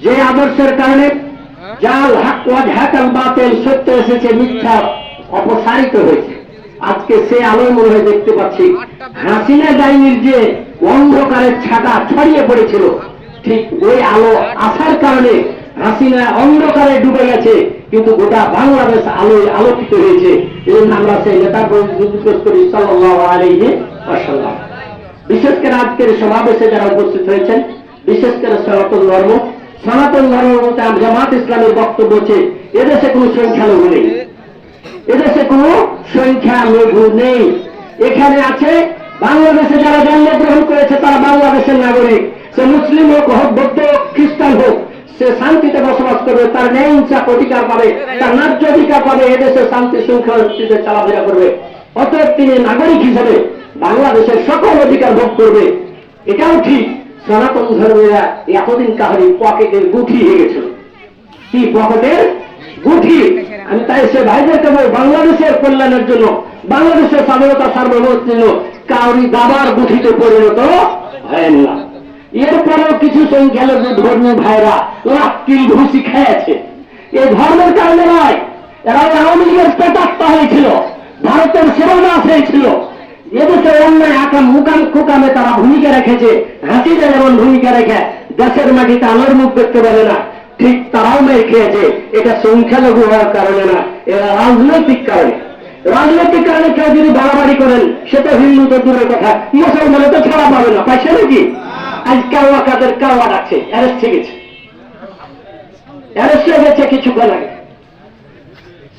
যে আদর্শের কারণে জাল হক ওয়াজহাকাল বাতিল সত্য এসেছে, মিথ্যা অপসারিত হয়েছে। আজকে সে আলো মনে হয় দেখতে পাচ্ছি। হাসিনা ডাইনির যে অন্ধকারের ছাটা ছড়িয়ে পড়েছিল, ঠিক ওই আলো আসার কারণে হাসিনা অন্ধকারে ডুবে গেছে, কিন্তু গোটা বাংলাদেশ আলোয় আলোকিত হয়েছে। এই জন্য আমরা সেই নেতার জিজ্ঞেস করি সাল্লাল্লাহু আলাইহি ওয়াসাল্লাম। বিশেষ করে আজকের সমাবেশে যারা উপস্থিত হয়েছেন, বিশেষ করে সনাতন ধর্ম বলতে জামাত ইসলামের বক্তব্য হচ্ছে এদেশে কোনো সংখ্যালঘু নেই, এদেশে কোনো সংখ্যালঘু নেই। এখানে আছে বাংলাদেশে যারা জন্মগ্রহণ করেছে তারা বাংলাদেশের নাগরিক, সে মুসলিম হোক, বৌদ্ধ, খ্রিস্টান হোক, সে শান্তিতে বসবাস করবে, তার ন্যায় ইনসাফ অধিকার পাবে, তার ন্যায্য অধিকার পাবে, এদেশে শান্তি শৃঙ্খলাতে চলাফেরা করবে। অতএব তিনি নাগরিক হিসেবে বাংলাদেশের সকল অধিকার ভোগ করবে। এটাও ঠিক, সনাতন ধর্মীরা এতদিন কাহারি পকেটের গুঠি হয়ে গেছিল। কি পকেটের গুঠি? আমি তাই সে ভাইদেরকে বাংলাদেশের কল্যাণের জন্য, বাংলাদেশের স্বাধীনতা সার্বভৌমত্বের জন্য কাউরি দাবার গুঠিতে পরিণত হয় না। এরপরেও কিছু সংখ্যালঘু ধর্মীয় ভাইরা লাকিল ঘুষি খেয়েছে। এই ধর্মের কারণে নয়, এরা আওয়ামী লীগের পেটাত্তা হয়েছিল, ভারতের সেবাদাস হয়েছিল। এদেশে অন্যায় আকাম মুকাম কুকামে তারা ভূমিকা রেখেছে। হাসিনা যেমন ভূমিকা রেখে দেশের মাটিতে আলোর মুখ দেখতে পারে না, ঠিক তারাও মেয়ে খেয়েছে। এটা সংখ্যালঘু হওয়ার কারণে না, এরা রাজনৈতিক কারণে। রাজনৈতিক কারণে কেউ যদি বাড়াবাড়ি করেন, সেটা হিন্দু তো দূরের কথা, মুসলমানে তো ছাড়া পাবে না, পাইছে নাকি? আজ কাওয়া কাদের কাওয়া ডাকছে, অ্যারেস্ট হয়ে গেছে, অ্যারেস্ট হয়ে গেছে কিছুক্ষণ আগে।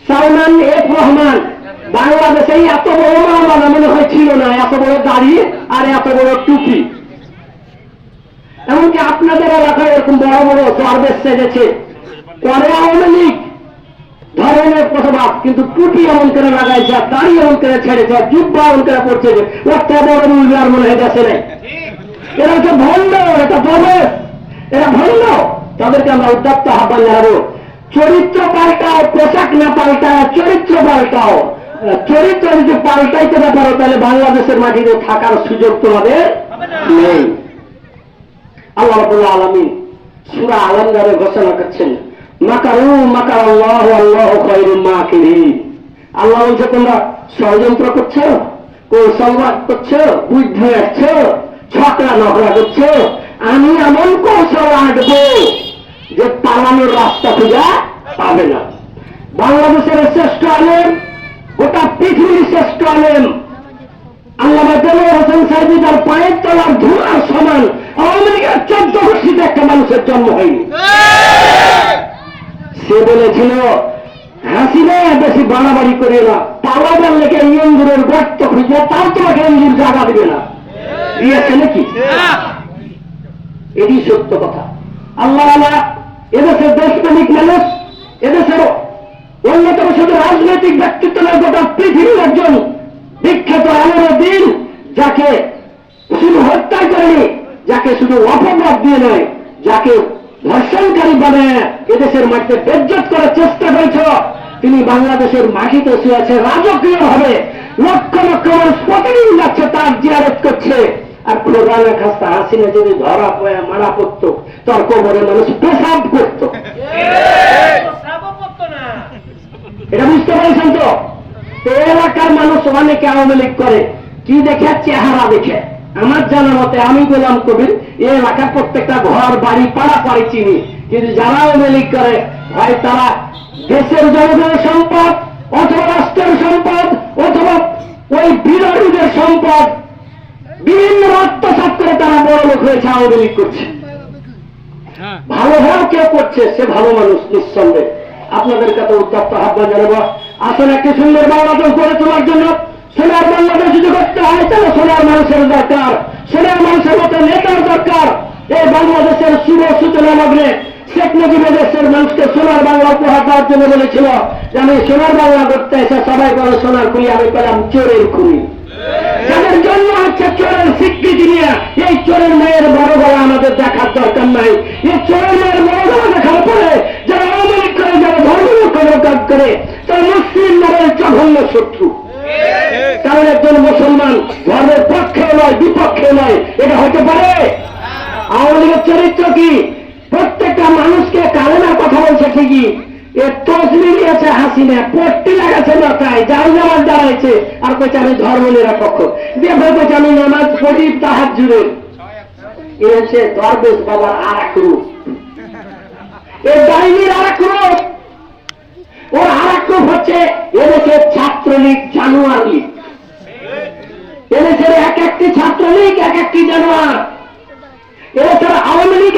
সালমান এফ রহমান বাংলাদেশে এত বড় মামলা মনে হয় ছিল না, এত বড় দাড়ি আর এত বড় টুপি। এমনকি আপনাদের এলাকায় এরকম বড় বড় দরবেশ সেজেছে, পরে আওয়ামী লীগ ধরনের প্রতিবাদ, কিন্তু টুপি এমন করে লাগাইছে, দাড়ি এমন করে ছেড়েছে, জুব্বা এমন করে পড়ছে, অত বড় মূল্যার মনে হয়ে গেছে নাই। এরা তো ভণ্ড, এটা দরবেশ, এরা ভণ্ড। তাদেরকে আমরা উদ্যত্ত আহ্বান জানাবো, চরিত্র পাল্টাও, পোশাক না পাল্টাও, চরিত্র পাল্টাও। চরিত্র যদি পাল্টাইতে না পারো, তাহলে বাংলাদেশের মাটিতে থাকার সুযোগ তোমাদের নেই। আল্লাহ রাব্বুল আলামিন সূরা আল ইমরানে ঘোষণা করছেন, মাকারু মাকারাল্লাহু আল্লাহু খায়রুল মাকিরিন। আল্লাহ বলছে তোমরা ষড়যন্ত্র করছো, কৌশলবাদ করছো, বুদ্ধি আসছো, ছকরা নকরা করছো, আমি এমন কৌশল আঁটবো যে পালানোর রাস্তা খুঁজে পাবে না। বাংলাদেশের শ্রেষ্ঠ আলেম, গোটা পৃথিবীর শ্রেষ্ঠ আলেম আল্লামা দেলোয়ার হোসেন সাইদি, তার পায়ের তলার ধুলার সমান আওয়ামী লীগের 14 গোষ্ঠীতে একটা মানুষের জন্ম হয়নি। সে বলেছিল হাসিনা বেশি বাড়াবাড়ি করে না, পালাবার লেগে ইন্দুরের গর্ত খুঁজে, তাও তোমাকে ইন্দুর জায়গা দিবে না, দিয়েছে নাকি? এটি সত্য কথা। আল্লাহ এদেশের দেশপ্রেমিক মানুষ, এদেশের অন্যতম শুধু রাজনৈতিক ব্যক্তিত্ব নয়, গোটা পৃথিবীর একজন বিখ্যাত আলেমউদ্দিন, যাকে শুধু হত্যা করেনি, যাকে শুধু অপবাদ দিয়ে নয়, যাকে ধর্ষণকারী বলে এদেশের মাটিতে বেজ্জত করার চেষ্টা করেছ, তিনি বাংলাদেশের মাটিতে শুয়েছে রাজকীয় ভাবে। লক্ষ লক্ষ মানুষ প্রতিদিন যাচ্ছে, তার জিয়ারত করছে। আর প্রধান খাস্তা হাসিনা যদি ধরা পড়ে মারা পড়ত, তার কোমরে মানুষ পেশাব করত। এটা বুঝতে পেরেছেন তো? এলাকার মানুষ অনেকে আওয়ামী লীগ করে কি দেখে? চেহারা দেখে। আমার জানা মতে, আমি গোলাম কবির এই এলাকার প্রত্যেকটা ঘর বাড়ি পাড়া পাড়ি চিনি, কিন্তু যারা আওয়ামী লীগ করে হয় তারা দেশের জনগণের সম্পদ অথবা রাষ্ট্রের সম্পদ অথবা ওই বিরোধীদের সম্পদ বিভিন্ন আত্মসাৎ করে তারা বড় লোক হয়েছে, আওয়ামী লীগ করছে। ভালো ভালো কেউ করছে, সে ভালো মানুষ নিঃসন্দেহে। আপনাদের কাছে উত্তপ্ত আহ্বান জানাবো, আসলে একটি সুন্দর বাংলাদেশ গড়ে তোলার জন্য সোনার বাংলাদেশ যদি করতে হয়, তাহলে সোনার মানুষের দরকার, সোনার মানুষের মতো নেতার দরকার। এই বাংলাদেশের শুভ সূচনা লগ্নে শেখ মুজিব দেশের মানুষকে সোনার বাংলা উপহার দেওয়ার জন্য বলেছিল যে আমি সোনার বাংলা করতে এসে সবাই বলে সোনার খুলি, আমি পেলাম চোরের খুলি। যাদের জন্য হচ্ছে চোরের স্বীকৃতি নিয়ে, এই চোরের মেয়ের বড় গলা আমাদের দেখার দরকার নাই। এই চোরের মেয়ের বড় গলা দেখার পরে যারা আওয়ামী লীগ করে, যারা ধর্মীয় কর্মকাণ্ড করে, তারা মুসলিম নামের জঘন্য শত্রু। কারণ একজন মুসলমান ধর্মের পক্ষে নয়, বিপক্ষে নয়, এটা হতে পারে? আওয়ামী লীগের চরিত্র কি? প্রত্যেকটা মানুষ করেছে কি এ তসবি নিয়েছে হাসিনা, পট্টি লাগাচ্ছে মাথায়, যার নামাজ দাঁড়াইছে আর কইছে আমি ধর্ম নিরপেক্ষ, দিয়ে বলছে আমি নামাজ পড়ি তাহাজ্জুদের। এ হচ্ছে দরবেশ বাবার আর এক রূপ, এ ডাইনির আর এক রূপ। ওর আর এক রূপ হচ্ছে এদেশের ছাত্রলীগ জানোয়ার লীগ। এদেশের এক একটি ছাত্রলীগ এক একটি জানোয়ার। এদেশের আওয়ামী লীগ